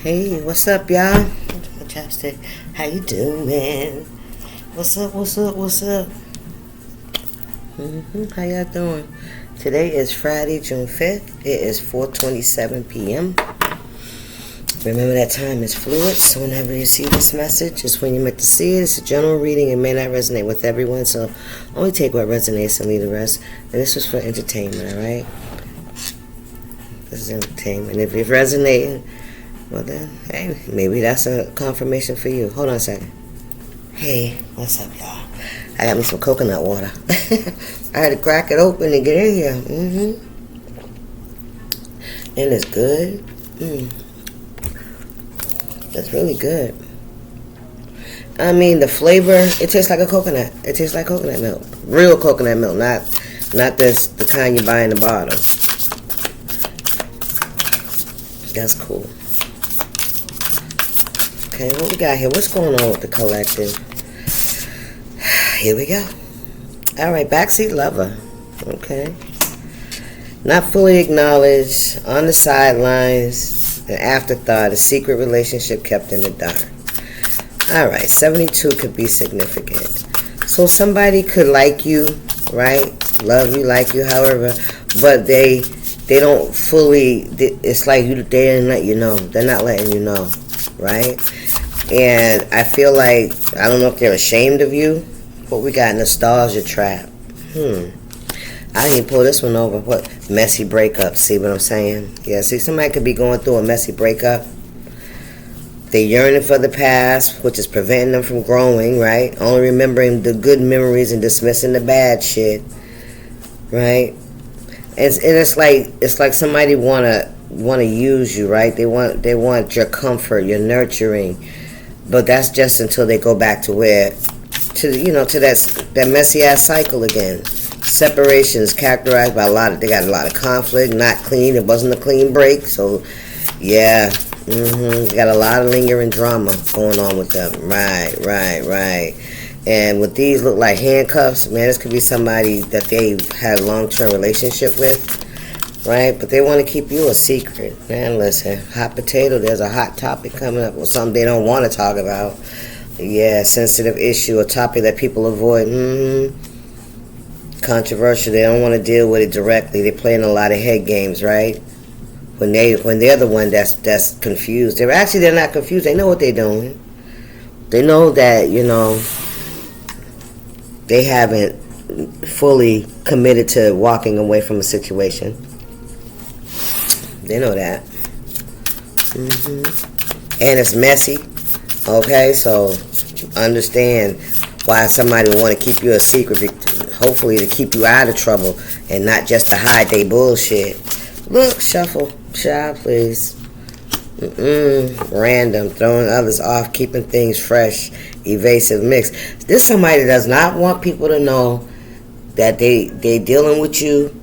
Hey, what's up, y'all? Fantastic. How you doing? What's up? How y'all doing? Today is Friday, June 5th. It is 4:27 p.m. Remember that time is fluid, so whenever you see this message, it's when you're meant to see it. It's a general reading. It may not resonate with everyone, so only take what resonates and leave the rest. And this was for entertainment, alright? This is entertainment. If it's resonating, well then, hey, maybe that's a confirmation for you. Hold on a second. Hey, what's up, y'all? I got me some coconut water. I had to crack it open and get in here. And it's good. That's really good. I mean, the flavor, it tastes like a coconut. It tastes like coconut milk. Real coconut milk, not the kind you buy in the bottle. That's cool. Okay, what we got here? What's going on with the collective? Here we go. Alright, backseat lover. Okay. Not fully acknowledged, on the sidelines, an afterthought, a secret relationship kept in the dark. Alright, 72 could be significant. So somebody could like you, right? Love you, like you, however, but they don't fully, it's like they didn't let you know. They're not letting you know, right? And I feel like, I don't know if they're ashamed of you, but we got nostalgia trap. I didn't pull this one over. What? Messy breakup. See what I'm saying? Yeah, see, somebody could be going through a messy breakup. They're yearning for the past, which is preventing them from growing, right? Only remembering the good memories and dismissing the bad shit, right? And it's like somebody wanna use you, right? They want your comfort, your nurturing, but that's just until they go back to that messy ass cycle again. Separation is characterized by they got a lot of conflict, not clean. It wasn't a clean break, so yeah. Got a lot of lingering drama going on with them. Right. And with these look like handcuffs, man, this could be somebody that they've had a long-term relationship with, right? But they want to keep you a secret. Man, listen, hot potato, there's a hot topic coming up or something they don't want to talk about. Yeah, sensitive issue, a topic that people avoid. Controversial, they don't want to deal with it directly. They're playing a lot of head games, right? When they're the one that's confused. They're not confused. They know what they're doing. They know that, they haven't fully committed to walking away from a situation. They know that. And it's messy. Okay, so understand why somebody would want to keep you a secret, hopefully to keep you out of trouble and not just to hide their bullshit. Look, shuffle, child, please. Random, throwing others off, keeping things fresh, evasive mix. This somebody does not want people to know that they dealing with you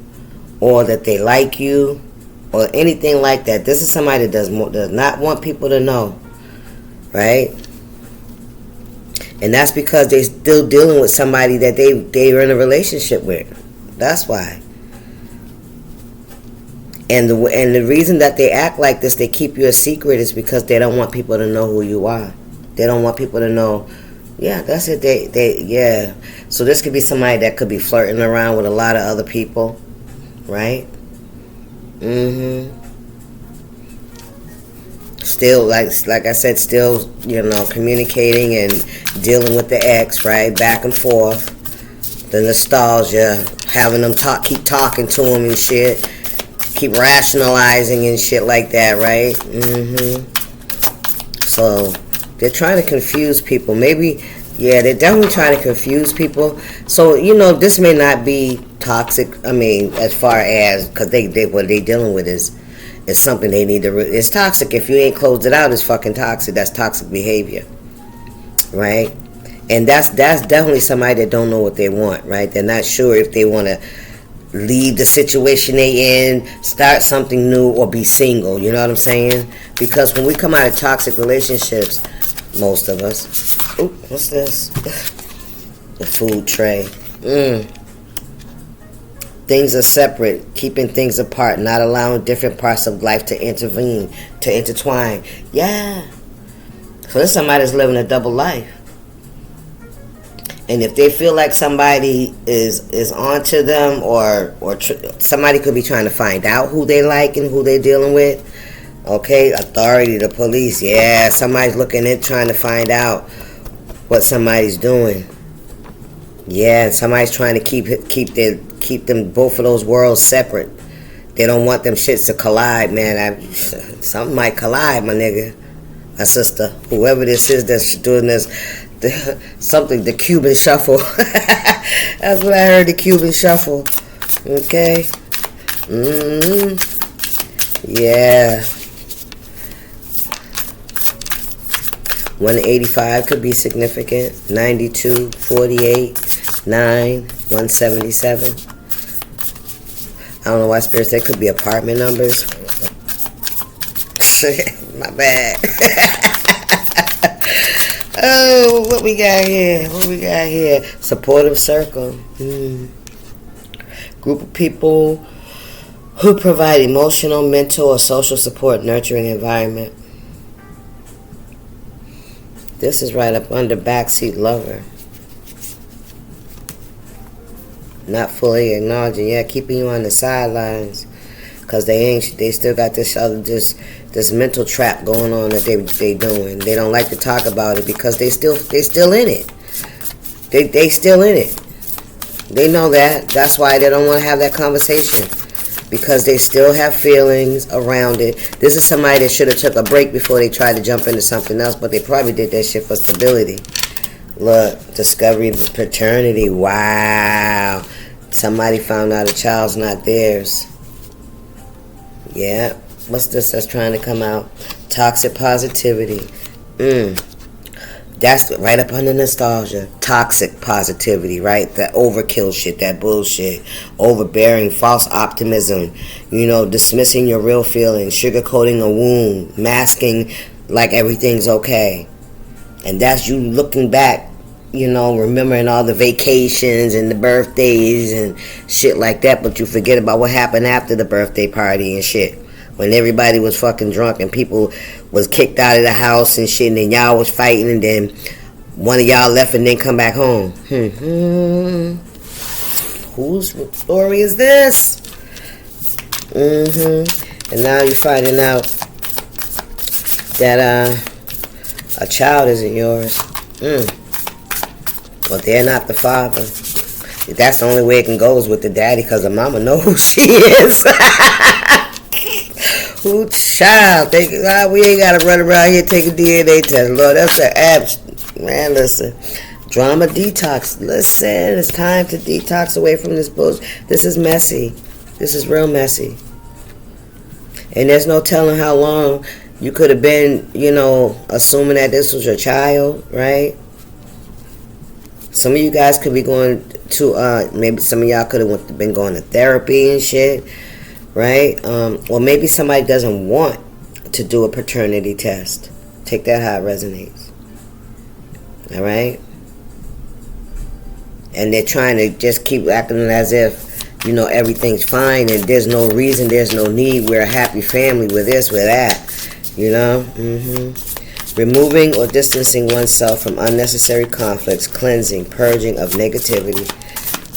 or that they like you or anything like that. This is somebody that does not want people to know, right? And that's because they still dealing with somebody that they are in a relationship with. That's why. And the reason that they act like this, they keep you a secret, is because they don't want people to know who you are. They don't want people to know. Yeah, that's it. Yeah. So this could be somebody that could be flirting around with a lot of other people, right? Still, like I said, still, communicating and dealing with the ex, right? Back and forth. The nostalgia, having them keep talking to him and shit. Keep rationalizing and shit like that, right? So they're trying to confuse people. Maybe, yeah, they're definitely trying to confuse people. So, this may not be toxic. I mean, as far as, because what they dealing with is something they need to. It's toxic. If you ain't closed it out, it's fucking toxic. That's toxic behavior, right? And that's definitely somebody that don't know what they want, right? They're not sure if they want to leave the situation they in, start something new, or be single. You know what I'm saying? Because when we come out of toxic relationships, most of us. Ooh, what's this? The food tray. Things are separate, keeping things apart, not allowing different parts of life to intertwine. Yeah. So there's somebody that's living a double life. And if they feel like somebody is onto them, or somebody could be trying to find out who they like and who they're dealing with. Okay, authority, the police. Yeah, somebody's looking at trying to find out what somebody's doing. Yeah, somebody's trying to keep them, both of those worlds separate. They don't want them shits to collide, man. Something might collide, my nigga, my sister, whoever this is that's doing this. The Cuban shuffle. That's what I heard, the Cuban shuffle. Okay. Yeah. 185 could be significant. 92, 48, 9, 177. I don't know why Spirit said could be apartment numbers. My bad. Oh, what we got here? Supportive circle. Group of people who provide emotional, mental, or social support, nurturing environment. This is right up under backseat lover. Not fully acknowledging, keeping you on the sidelines, because they still got this mental trap going on that they doing. They don't like to talk about it because they still in it. They still in it. They know that. That's why they don't want to have that conversation, because they still have feelings around it. This is somebody that should have took a break before they tried to jump into something else, but they probably did that shit for stability. Look, discovery of paternity. Wow. Somebody found out a child's not theirs. Yeah. What's this that's trying to come out? Toxic positivity. That's right up under nostalgia. Toxic positivity, right? That overkill shit, that bullshit. Overbearing, false optimism. Dismissing your real feelings. Sugarcoating a wound. Masking like everything's okay. And that's you looking back, remembering all the vacations and the birthdays and shit like that, but you forget about what happened after the birthday party and shit. When everybody was fucking drunk and people was kicked out of the house and shit, and then y'all was fighting, and then one of y'all left and then come back home. Whose story is this? And now you're finding out that a child isn't yours. Well, they're not the father. That's the only way it can go is with the daddy, because the mama knows who she is. Who child? We ain't got to run around here taking DNA test. Lord, that's the abs. Man, listen. Drama detox. Listen, it's time to detox away from this bullshit. This is messy. This is real messy. And there's no telling how long you could have been, assuming that this was your child, right? Some of you guys could be going to, maybe some of y'all could have been going to therapy and shit, right? Or maybe somebody doesn't want to do a paternity test. Take that how it resonates. All right? And they're trying to just keep acting as if, everything's fine and there's no reason, there's no need. We're a happy family with this, with that. Removing or distancing oneself from unnecessary conflicts, cleansing, purging of negativity.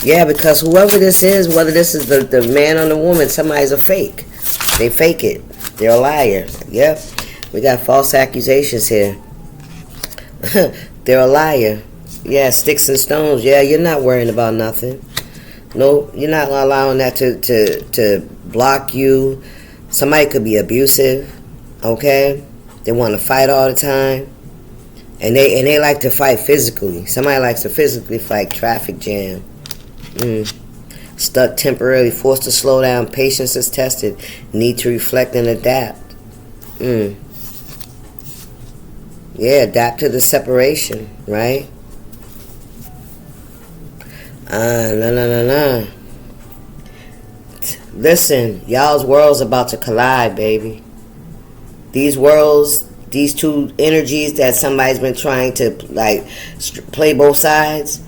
Yeah, because whoever this is, whether this is the man or the woman, somebody's a fake. They fake it. They're a liar. Yep. We got false accusations here. They're a liar. Yeah, sticks and stones. Yeah, you're not worrying about nothing. No, you're not allowing that to block you. Somebody could be abusive. Okay? They want to fight all the time. And they like to fight physically. Somebody likes to physically fight. Traffic jam. Stuck temporarily, forced to slow down. Patience is tested. Need to reflect and adapt. Yeah, adapt to the separation, right? No. Listen, y'all's world's about to collide, baby. These worlds, these two energies that somebody's been trying to, play both sides.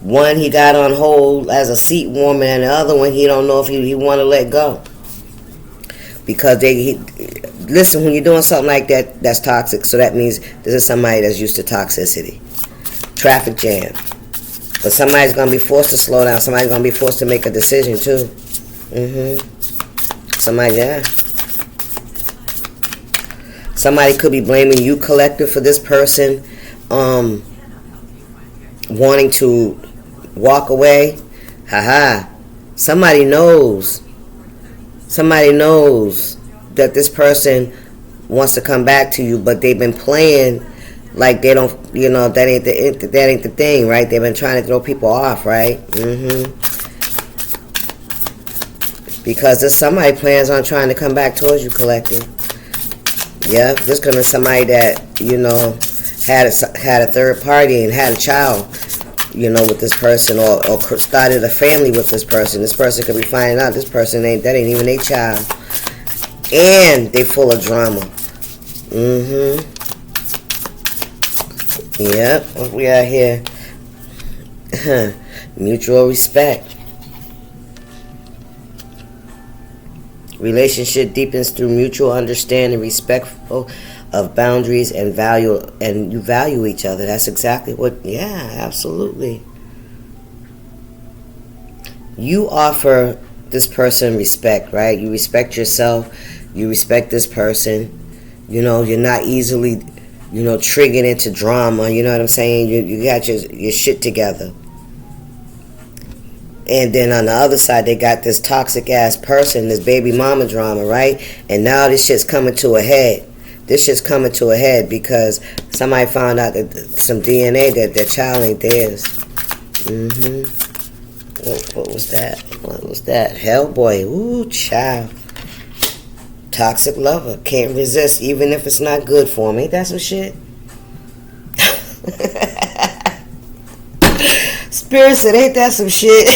One he got on hold as a seat warmer, and the other one he don't know if he want to let go. Because listen, when you're doing something like that, that's toxic. So that means this is somebody that's used to toxicity. Traffic jam. But somebody's going to be forced to slow down. Somebody's going to be forced to make a decision too. Somebody, yeah. Somebody could be blaming you, collective, for this person wanting to walk away. Somebody knows. Somebody knows that this person wants to come back to you, but they've been playing like they don't, that ain't the thing, right? They've been trying to throw people off, right? Because there's somebody plans on trying to come back towards you, collective. Yeah, this could be somebody that, had a third party and had a child, with this person, or started a family with this person. This person could be finding out this person ain't even their child. And they full of drama. Yep, what we out here? Mutual respect. Relationship deepens through mutual understanding, respectful of boundaries, and you value each other. That's exactly what, yeah, absolutely. You offer this person respect, right? You respect yourself. You respect this person. You're not easily, triggered into drama. You know what I'm saying? You got your shit together. And then on the other side, they got this toxic ass person, this baby mama drama, right? And now this shit's coming to a head. Because somebody found out that some DNA that their child ain't theirs. What was that? Hellboy. Ooh, child. Toxic lover. Can't resist even if it's not good for him. Ain't that some shit? Spirit said, ain't that some shit?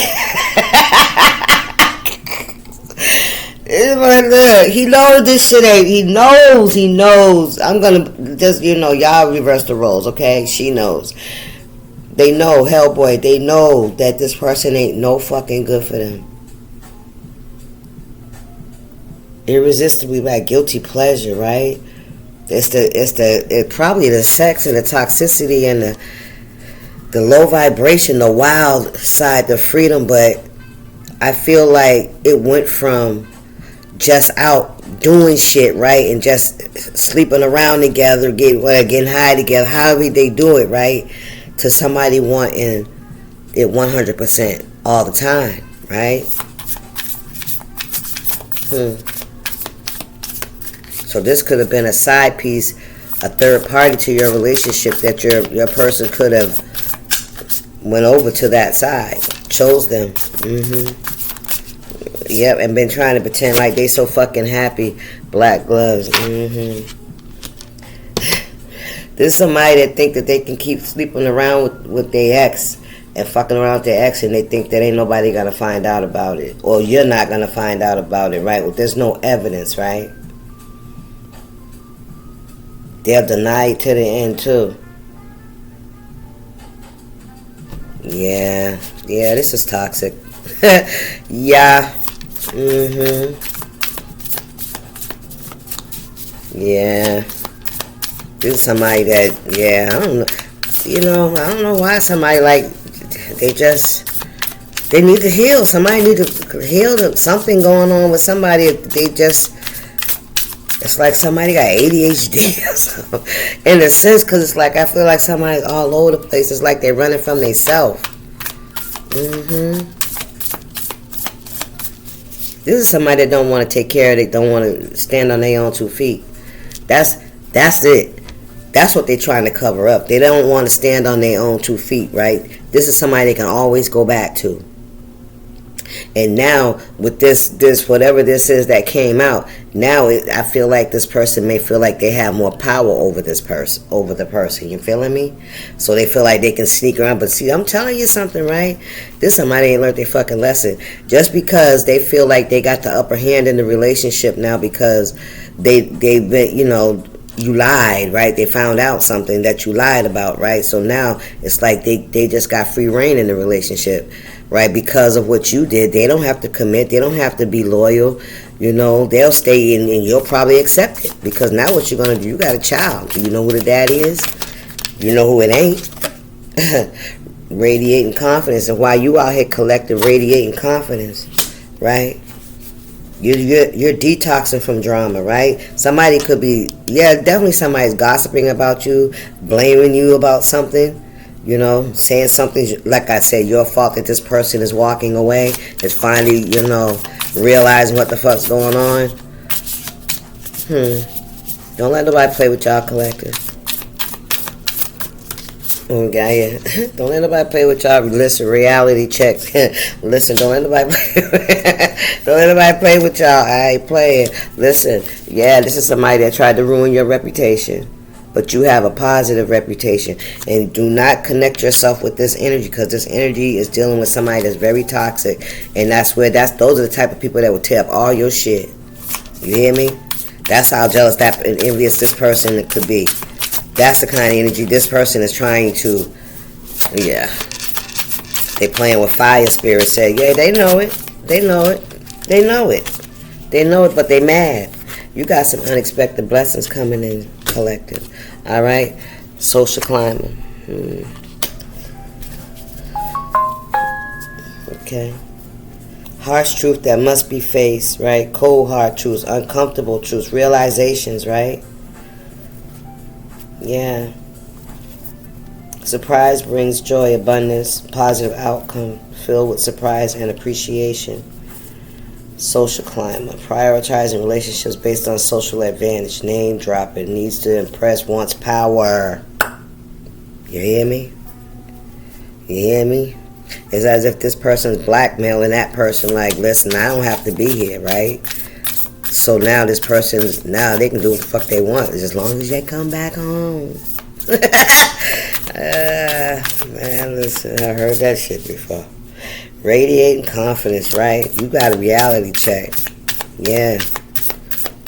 Look, he knows this shit ain't. He knows. I'm gonna just, y'all reverse the roles, okay? She knows. They know, Hellboy, they know that this person ain't no fucking good for them. Irresistibly, like guilty pleasure, right? It's probably the sex and the toxicity and the low vibration, the wild side, the freedom, but I feel like it went from just out doing shit, right, and just sleeping around together, getting high together, however they do it, right, to somebody wanting it 100% all the time, right? So this could have been a side piece, a third party to your relationship that your person could have went over to that side, chose them. Yep, and been trying to pretend like they so fucking happy. Black gloves. This is somebody that think that they can keep sleeping around with their ex and fucking around with their ex, and they think that ain't nobody gonna find out about it, or you're not gonna find out about it, right? Well, there's no evidence, right? They'll deny it to the end too. Yeah, this is toxic. Yeah. Yeah. This is somebody that, I don't know. I don't know why somebody they need to heal. Somebody need to heal something going on with somebody. It's like somebody got ADHD or something. In a sense, because it's like I feel like somebody's all over the place. It's like they're running from themselves. This is somebody that don't want to take care of it, don't want to stand on their own 2 feet. That's it. That's what they're trying to cover up. They don't want to stand on their own 2 feet, right? This is somebody they can always go back to. And now with this whatever this is that came out, now I feel like this person may feel like they have more power over the person. You feeling me? So they feel like they can sneak around. But see, I'm telling you something, right? This somebody ain't learned their fucking lesson. Just because they feel like they got the upper hand in the relationship now because they've been, you lied, right? They found out something that you lied about, right? So now it's like they just got free reign in the relationship, right? Because of what you did. They don't have to commit. They don't have to be loyal. You know, they'll stay in and you'll probably accept it. Because now what you're going to do, you got a child. Do you know who the daddy is? You know who it ain't? Radiating confidence. And while you out here collecting radiating confidence, right? You're detoxing from drama, right? Somebody could be, definitely somebody's gossiping about you, blaming you about something, you know, saying something, like I said, your fault that this person is walking away, is finally, you know, realizing what the fuck's going on. Don't let nobody play with y'all, collective. Okay, yeah. Don't let nobody play with y'all. Listen, reality check. Listen, don't let nobody play with y'all. I ain't playing. Listen, this is somebody that tried to ruin your reputation, but you have a positive reputation. And do not connect yourself with this energy, because this energy is dealing with somebody that's very toxic, and those are the type of people that will tear up all your shit. You hear me? That's how jealous and envious this person could be. That's the kind of energy this person is trying to, they playing with fire spirits. Say, they know it. They know it. They know it. They know it, but they mad. You got some unexpected blessings coming in, collective. All right? Social climate. Okay. Harsh truth that must be faced, right? Cold hard truths, uncomfortable truths, realizations, right? Yeah. Surprise brings joy, abundance, positive outcome, filled with surprise and appreciation. Social climate. Prioritizing relationships based on social advantage. Name dropping. Needs to impress. Wants power. You hear me? You hear me? It's as if this person's blackmailing that person, like, listen, I don't have to be here, right? So now this person's, now they can do what the fuck they want, as long as they come back home. Man, listen, I heard that shit before. Radiating confidence, right? You got a reality check. Yeah.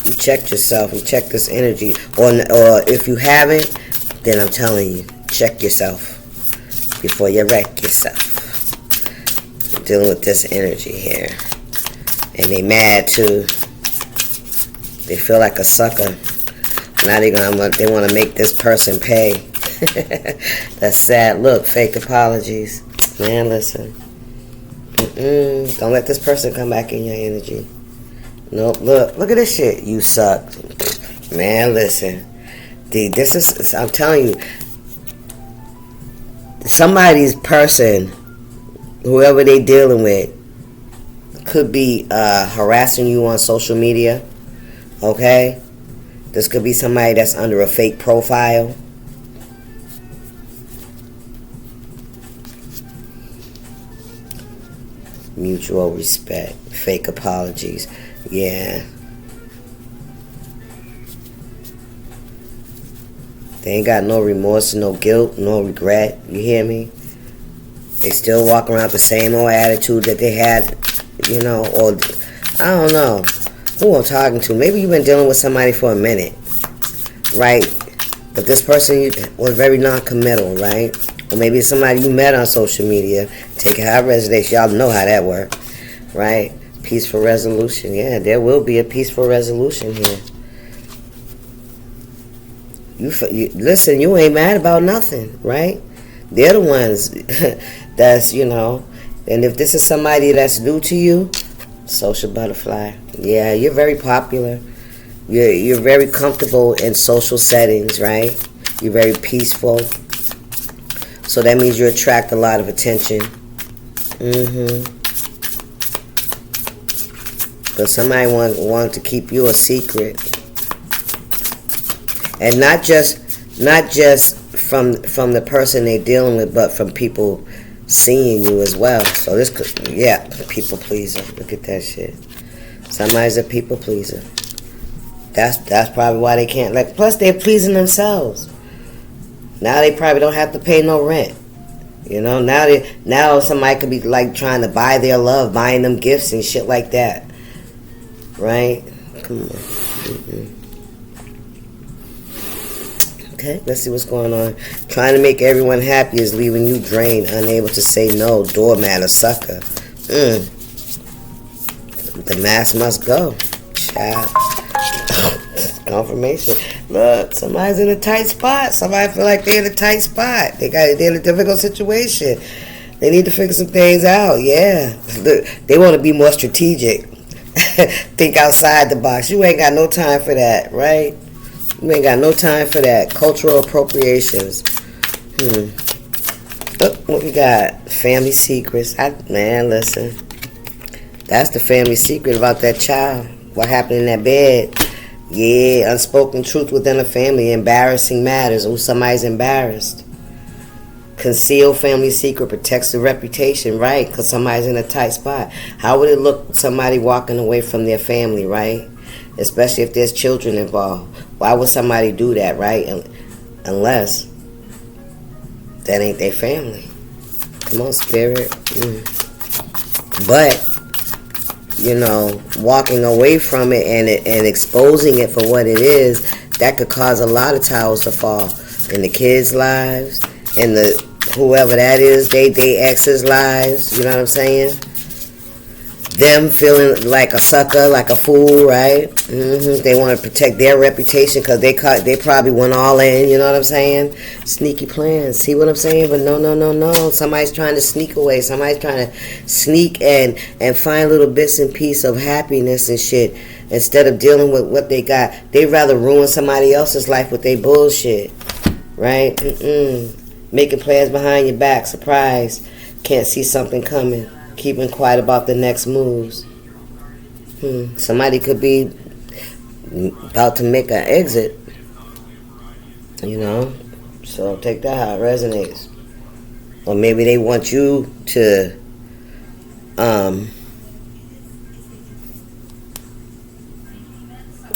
You checked yourself. You checked this energy. Or if you haven't, then I'm telling you, check yourself before you wreck yourself. You're dealing with this energy here. And they mad too. They feel like a sucker. Now they want to make this person pay. That's sad. Look, fake apologies. Man, listen. Don't let this person come back in your energy. Nope. Look at this shit. You suck. Man, listen. This is, I'm telling you, somebody's person, whoever they dealing with, could be harassing you on social media. Okay? This could be somebody that's under a fake profile. Mutual respect. Fake apologies. Yeah. They ain't got no remorse, no guilt, no regret. You hear me? They still walk around with the same old attitude that they had, you know, or I don't know who I'm talking to. Maybe you've been dealing with somebody for a minute, right? But this person was very non-committal, right? Or maybe it's somebody you met on social media. Take it however resonates. Y'all know how that works, right? Peaceful resolution. Yeah, there will be a peaceful resolution here. You listen, you ain't mad about nothing, right? They're the ones that's, you know, and if this is somebody that's new to you, social butterfly. Yeah, you're very popular. You're very comfortable in social settings, right? You're very peaceful. So that means you attract a lot of attention. But somebody wanted to keep you a secret. And not just from the person they're dealing with, but from people seeing you as well. So this could, people pleaser. Look at that shit. Somebody's a people pleaser. That's probably why they can't let. Plus, they're pleasing themselves. Now they probably don't have to pay no rent. You know, now somebody could be like trying to buy their love, buying them gifts and shit like that. Right? Come on. Okay, let's see what's going on. Trying to make everyone happy is leaving you drained, unable to say no, doormat or sucker. The mask must go. Child. Confirmation. Look, somebody's in a tight spot. Somebody feel like they're in a tight spot. They're in a difficult situation. They need to figure some things out. Yeah. They want to be more strategic. Think outside the box. You ain't got no time for that, right? You ain't got no time for that. Cultural appropriations. Oh, what we got? Family secrets. Man, listen. That's the family secret about that child. What happened in that bed. Yeah, unspoken truth within a family. Embarrassing matters. Oh, somebody's embarrassed. Concealed family secret protects the reputation, right? Because somebody's in a tight spot. How would it look somebody walking away from their family, right? Especially if there's children involved. Why would somebody do that, right? Unless that ain't their family. Come on, spirit. But walking away from it and exposing it for what it is, that could cause a lot of towers to fall in the kids' lives, in the whoever that is, they ex's lives. You know what I'm saying? Them feeling like a sucker, like a fool, right? They want to protect their reputation because they probably went all in. You know what I'm saying? Sneaky plans. See what I'm saying? But no. Somebody's trying to sneak away. Somebody's trying to sneak and find little bits and pieces of happiness and shit instead of dealing with what they got. They'd rather ruin somebody else's life with their bullshit, right? Making plans behind your back. Surprise. Can't see something coming. Keeping quiet about the next moves. Somebody could be about to make an exit. So take that how it resonates. Or maybe they want you to I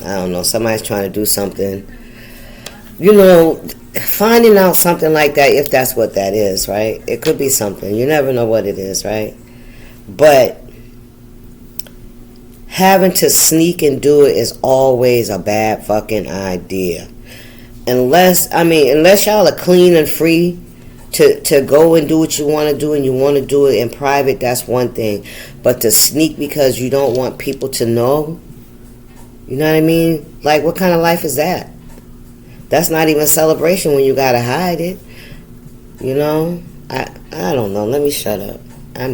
don't know, somebody's trying to do something. Finding out something like that, if that's what that is, right? It could be something. You never know what it is, right? But having to sneak and do it is always a bad fucking idea. Unless y'all are clean and free to go and do what you want to do, and you want to do it in private, that's one thing. But to sneak because you don't want people to know, you know what I mean? Like, what kind of life is that? That's not even a celebration when you gotta hide it. I don't know. Let me shut up. Let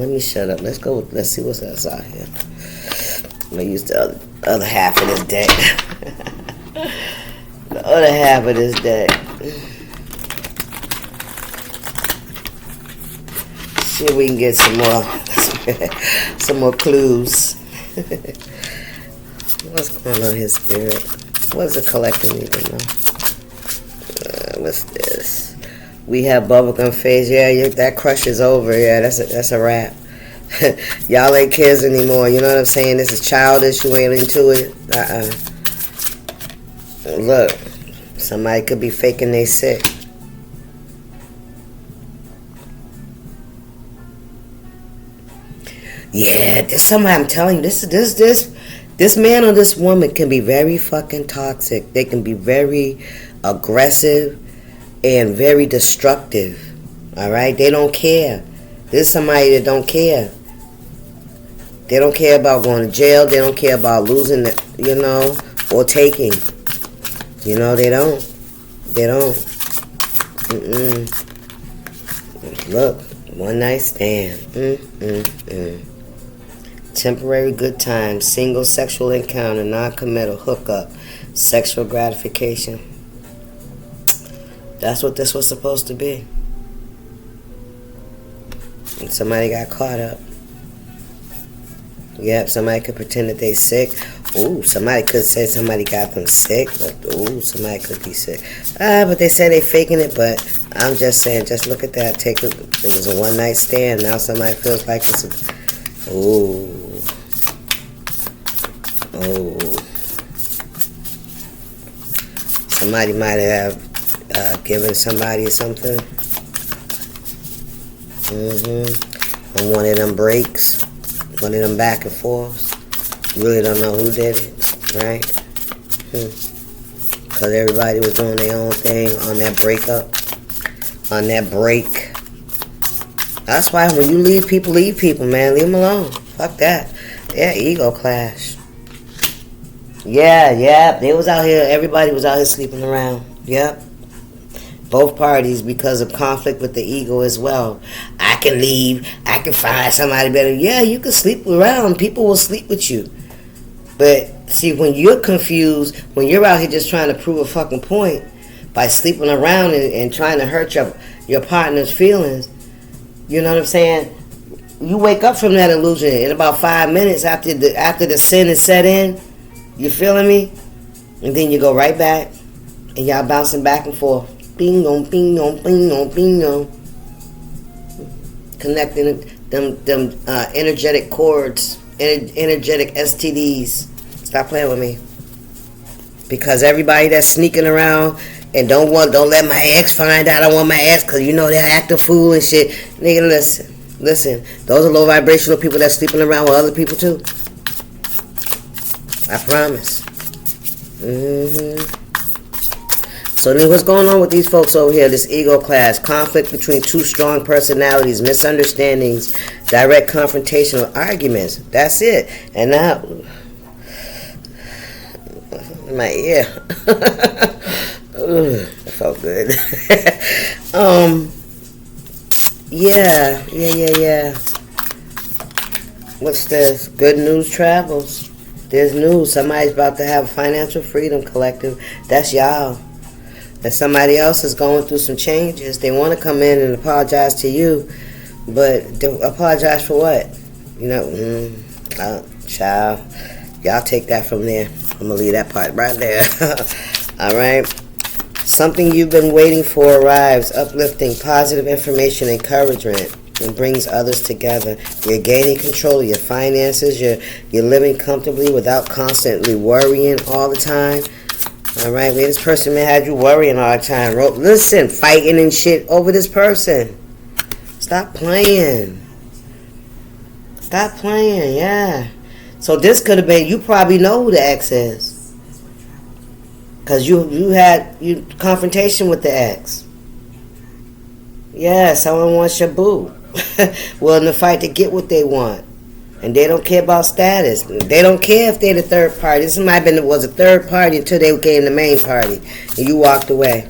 me shut up. Let's go. Let's see what's else out here. I'm gonna use the other half of this deck. The other half of this deck. See if we can get some more clues. What's going on here, spirit? What's the collective need to know? What's this? We have bubblegum phase. Yeah, that crush is over. Yeah, that's a wrap. Y'all ain't kids anymore. You know what I'm saying? This is childish. You ain't into it. Look, somebody could be faking they sick. Yeah, there's somebody. I'm telling you, this man or this woman can be very fucking toxic. They can be very aggressive and very destructive. Alright? They don't care. There's somebody that don't care. They don't care about going to jail. They don't care about losing, or taking. They don't. They don't. Look, one night stand. Temporary good time, single sexual encounter, non-committal, hookup, sexual gratification. That's what this was supposed to be. And somebody got caught up. Yep, somebody could pretend that they sick. Ooh, somebody could say somebody got them sick. But ooh, somebody could be sick. But they say they faking it. But I'm just saying, just look at that. It was a one night stand. Now somebody feels like it's a... Ooh. Somebody might have given somebody something. On one of them breaks. One of them back and forths. You really don't know who did it, right? because everybody was doing their own thing on that breakup, on that break. That's why when you leave people, man. Leave them alone. Fuck that. Yeah, ego clash. Yeah. They was out here. Everybody was out here sleeping around. Yep. Both parties because of conflict with the ego as well. I can leave. I can find somebody better. Yeah, you can sleep around. People will sleep with you. But see, when you're confused, when you're out here just trying to prove a fucking point by sleeping around and trying to hurt your partner's feelings, you know what I'm saying? You wake up from that illusion in about 5 minutes after the sin is set in. You feeling me? And then you go right back, and y'all bouncing back and forth. Bing on, bing on, bing on, bing on. Connecting them energetic cords, energetic STDs. Stop playing with me. Because everybody that's sneaking around and don't let my ex find out I want my ex, because you know they're acting fool and shit. Nigga, listen. Those are low vibrational people that's sleeping around with other people too. I promise. So then what's going on with these folks over here? This ego clash, conflict between two strong personalities, misunderstandings, direct confrontational arguments. That's it. And now, my ear. Ugh, that felt good. Yeah. What's this? Good news travels. There's news. Somebody's about to have financial freedom collective. That's y'all. And somebody else is going through some changes. They want to come in and apologize to you, but apologize for what? You know, child, y'all take that from there. I'm gonna leave that part right there. All right. Something you've been waiting for arrives, uplifting, positive information, encouragement, and brings others together. You're gaining control of your finances. You're living comfortably without constantly worrying all the time. All right, man, this person may have you worrying all the time. Listen, fighting and shit over this person. Stop playing. Yeah. So this could have been, you probably know who the ex is. Because you had confrontation with the ex. Yeah, someone wants your boo. Willing to fight to get what they want. And they don't care about status. They don't care if they're the third party. This might have been was a third party until they became the main party. And you walked away.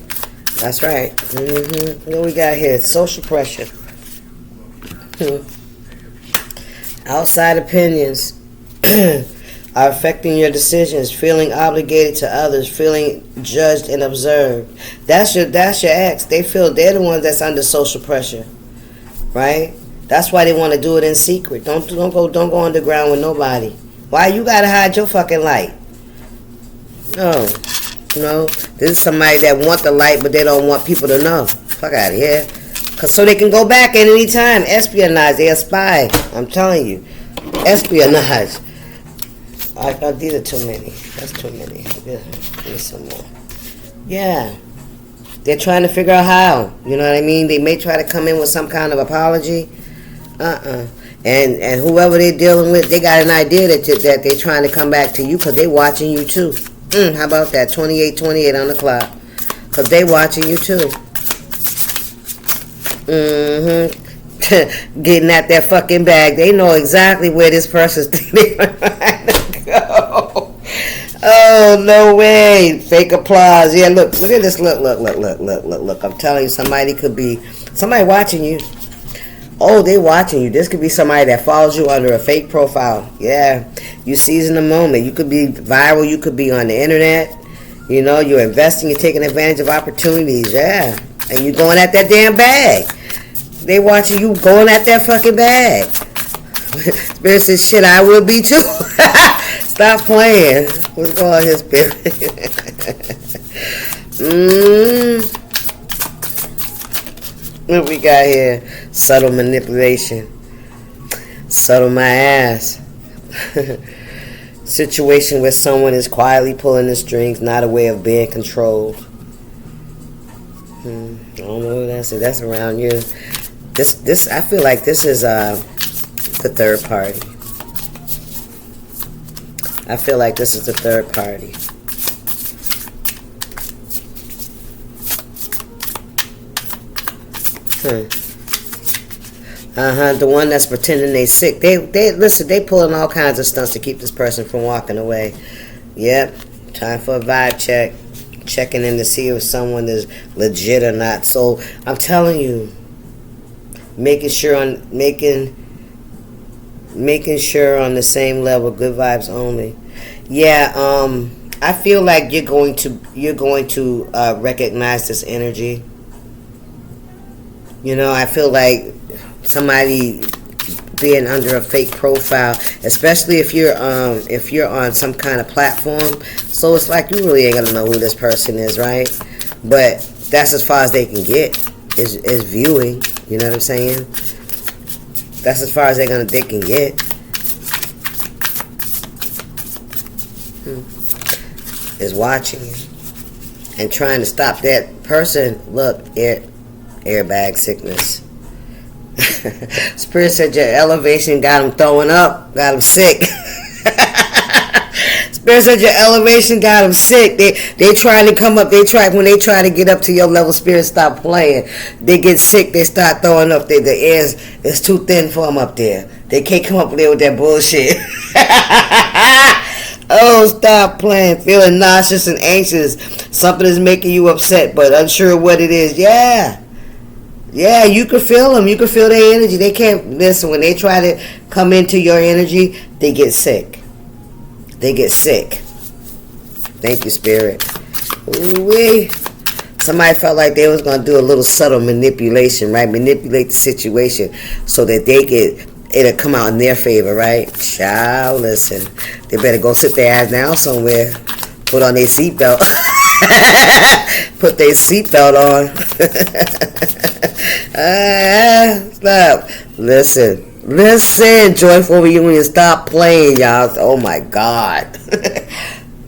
That's right. What we got here? Social pressure. Outside opinions are affecting your decisions. Feeling obligated to others. Feeling judged and observed. That's your ex. They feel they're the ones that's under social pressure. Right? That's why they want to do it in secret. Don't go underground with nobody. Why you gotta hide your fucking light? No. This is somebody that want the light, but they don't want people to know. Fuck out of here. Cause so they can go back at any time. Espionage. They a spy. I'm telling you. Espionage. These are too many. That's too many. Give me some more. Yeah. They're trying to figure out how. You know what I mean? They may try to come in with some kind of apology. And whoever they're dealing with, they got an idea that they're trying to come back to you because they watching you too. How about that? 28 on the clock. Because they watching you too. Getting at that fucking bag. They know exactly where this person's trying to go. Oh, no way. Fake applause. Yeah, look at this. Look. I'm telling you, somebody watching you. Oh, they watching you. This could be somebody that follows you under a fake profile. Yeah. You seizing the moment. You could be viral. You could be on the internet. You know, you're investing. You're taking advantage of opportunities. Yeah. And you're going at that damn bag. They watching you going at that fucking bag. Spirit says, shit, I will be too. Stop playing. What's going on here, Spirit? What we got here? Subtle manipulation. Subtle my ass. Situation where someone is quietly pulling the strings, not a way of being controlled. I don't know who that's. That's around you. This. I feel like this is the third party. I feel like this is the third party. The one that's pretending they sick. They listen, they pulling all kinds of stunts to keep this person from walking away. Yep. Time for a vibe check. Checking in to see if someone is legit or not. So I'm telling you, making sure on the same level, good vibes only. Yeah, I feel like you're going to recognize this energy. You know, I feel like somebody being under a fake profile, especially if you're on some kind of platform. So it's like you really ain't gonna know who this person is, right? But that's as far as they can get is viewing. You know what I'm saying? That's as far as they can get. Is watching you and trying to stop that person. Look, airbag sickness. Spirit said your elevation got him throwing up, got him sick. Spirit said your elevation got him sick. They trying to come up. When they try to get up to your level. Spirit stop playing. They get sick. They start throwing up. The air is too thin for them up there. They can't come up there with that bullshit. Oh, stop playing. Feeling nauseous and anxious. Something is making you upset, but unsure what it is. Yeah, you can feel them. You can feel their energy. They can't listen. When they try to come into your energy, they get sick. Thank you, Spirit. Ooh-wee. Somebody felt like they was going to do a little subtle manipulation, right? Manipulate the situation so that it'll come out in their favor, right? Child, listen. They better go sit their ass down somewhere. Put on their seatbelt. Put their seatbelt on. Stop. Listen. Joyful reunion. Stop playing, y'all. Oh my God.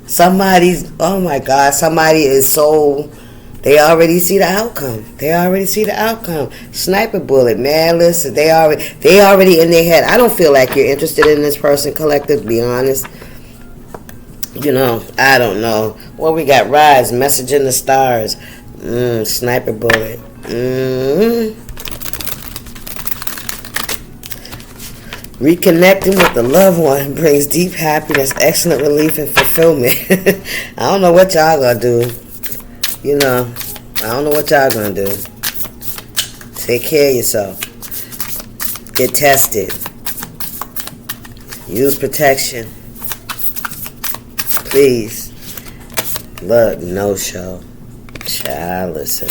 Somebody is so... They already see the outcome. Sniper bullet, man. Listen, they already in their head. I don't feel like you're interested in this person, collective, to be honest. You know, I don't know. Well, we got Rise, Message in the Stars. Sniper bullet. Reconnecting with the loved one brings deep happiness, excellent relief, and fulfillment. I don't know what y'all gonna do. You know, I don't know what y'all gonna do. Take care of yourself. Get tested. Use protection. Please. Look, no show. Child, listen.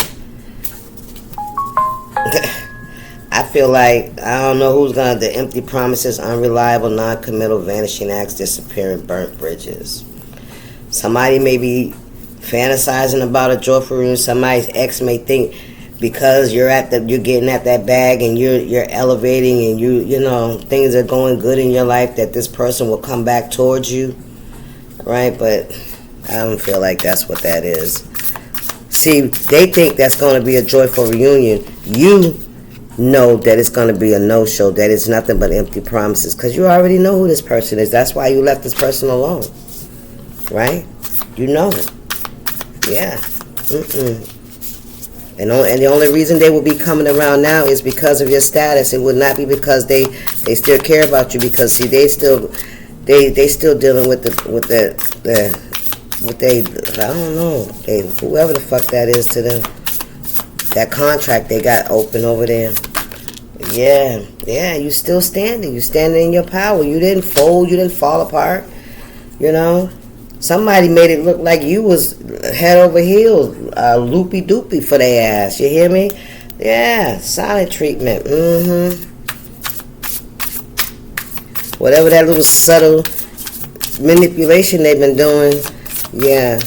I feel like, I don't know who's gonna, the empty promises, unreliable, non-committal, vanishing acts, disappearing, burnt bridges. Somebody may be fantasizing about a joyful reunion. Somebody's ex may think because you're getting at that bag and you're elevating and you know things are going good in your life that this person will come back towards you, right? But I don't feel like that's what that is. See, they think that's going to be a joyful reunion. You know that it's going to be a no-show, that it's nothing but empty promises because you already know who this person is. That's why you left this person alone, right? You know it. Yeah. And the only reason they will be coming around now is because of your status. It would not be because they still care about you, because see they still dealing with I don't know, whoever the fuck that is to them. That contract they got open over there. Yeah, you still standing. You standing in your power. You didn't fold, you didn't fall apart. You know? Somebody made it look like you was head over heels, loopy doopy for their ass. You hear me? Yeah, silent treatment. Whatever that little subtle manipulation they've been doing, yeah.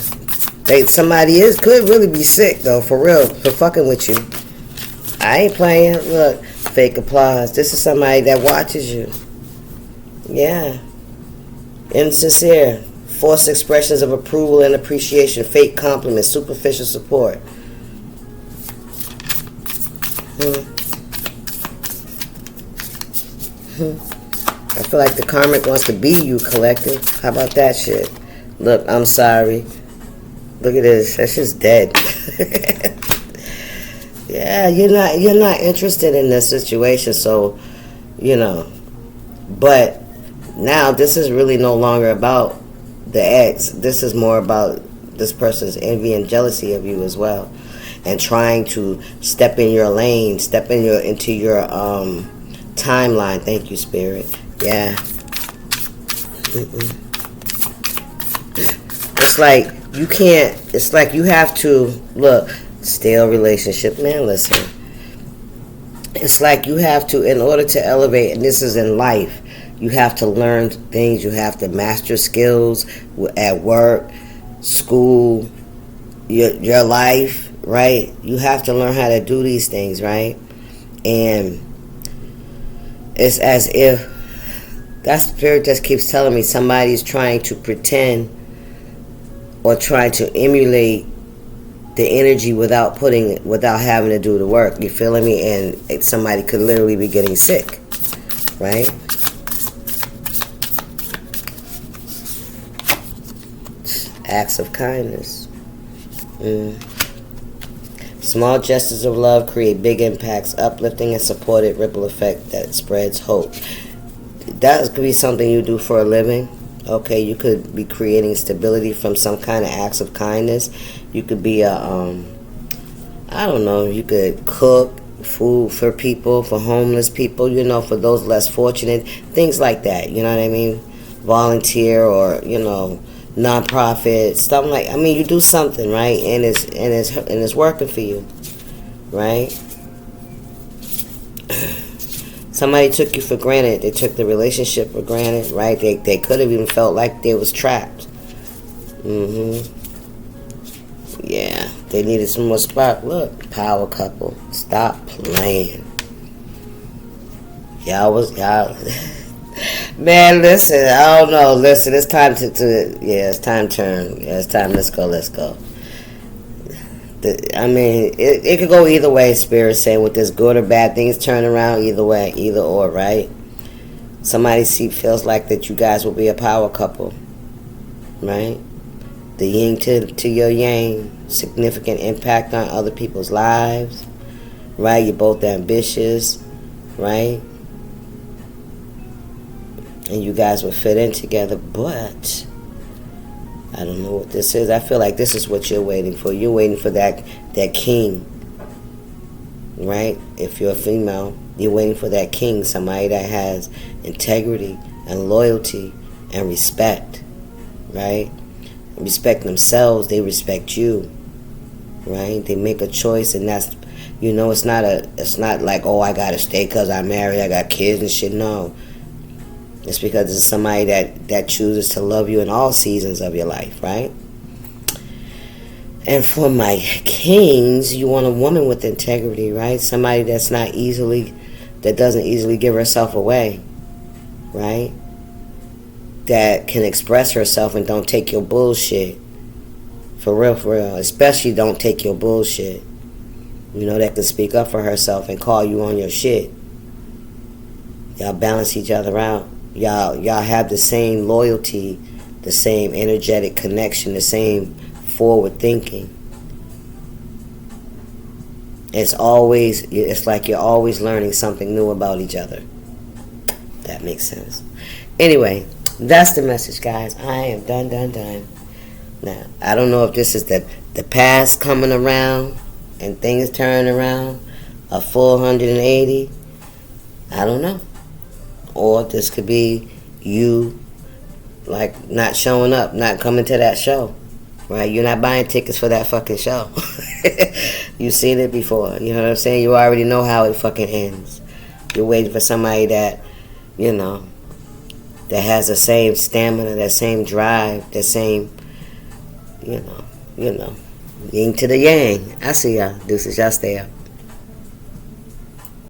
Somebody could really be sick though, for real, for fucking with you. I ain't playing. Look, fake applause. This is somebody that watches you. Yeah. Insincere. False expressions of approval and appreciation, fake compliments, superficial support. I feel like the karmic wants to be you, collective. How about that shit? Look, I'm sorry. Look at this. That shit's dead. Yeah, you're not interested in this situation, so but now this is really no longer about the ex. This is more about this person's envy and jealousy of you as well, and trying to step in your lane, step into your timeline. Thank you, Spirit. Yeah. It's like you can't. It's like you have to look. Stale relationship, man. Listen. It's like you have to, in order to elevate, and this is in life, you have to learn things, you have to master skills at work, school, your life, right? You have to learn how to do these things, right? And it's as if that spirit just keeps telling me somebody's trying to pretend or trying to emulate the energy without having to do the work. You feeling me? And somebody could literally be getting sick, right? Acts of kindness. Small gestures of love create big impacts, uplifting and supported ripple effect that spreads hope. That could be something you do for a living. Okay, you could be creating stability from some kind of acts of kindness. You could be I don't know, you could cook food for people, for homeless people, for those less fortunate, things like that, you know what I mean? Volunteer or, nonprofit, something like, you do something, right? And it's working for you, right? Somebody took you for granted. They took the relationship for granted, right? They could have even felt like they was trapped. Yeah, they needed some more spark. Look, power couple. Stop playing. Y'all. Man, listen, I don't know. Listen, it's time it's time to turn. Yeah, it's time. Let's go. It could go either way, Spirit saying, with this good or bad things turn around either way, either or, right? Somebody feels like that you guys will be a power couple, right? The yin to your yang, significant impact on other people's lives, right? You're both ambitious, right? And you guys will fit in together, but I don't know what this is. I feel like this is what you're waiting for. You're waiting for that king, right? If you're a female, you're waiting for that king, somebody that has integrity and loyalty and respect, right? Respect themselves, they respect you, right? They make a choice, and that's, it's not like, oh, I gotta stay because I'm married, I got kids and shit. No. It's because it's somebody that chooses to love you in all seasons of your life, right? And for my kings, you want a woman with integrity, right? Somebody that doesn't easily give herself away, right? That can express herself and don't take your bullshit. For real. Especially don't take your bullshit. That can speak up for herself and call you on your shit. Y'all balance each other out. Y'all have the same loyalty, the same energetic connection, the same forward thinking. It's like you're always learning something new about each other. That makes sense. Anyway, that's the message, guys. I am done. Now, I don't know if this is the past coming around and things turning around a full 180. I don't know. Or this could be you, like, not showing up, not coming to that show, right? You're not buying tickets for that fucking show. You've seen it before, you know what I'm saying? You already know how it fucking ends. You're waiting for somebody that, that has the same stamina, that same drive, that same, yin to the yang. I see y'all. Deuces, y'all stay up.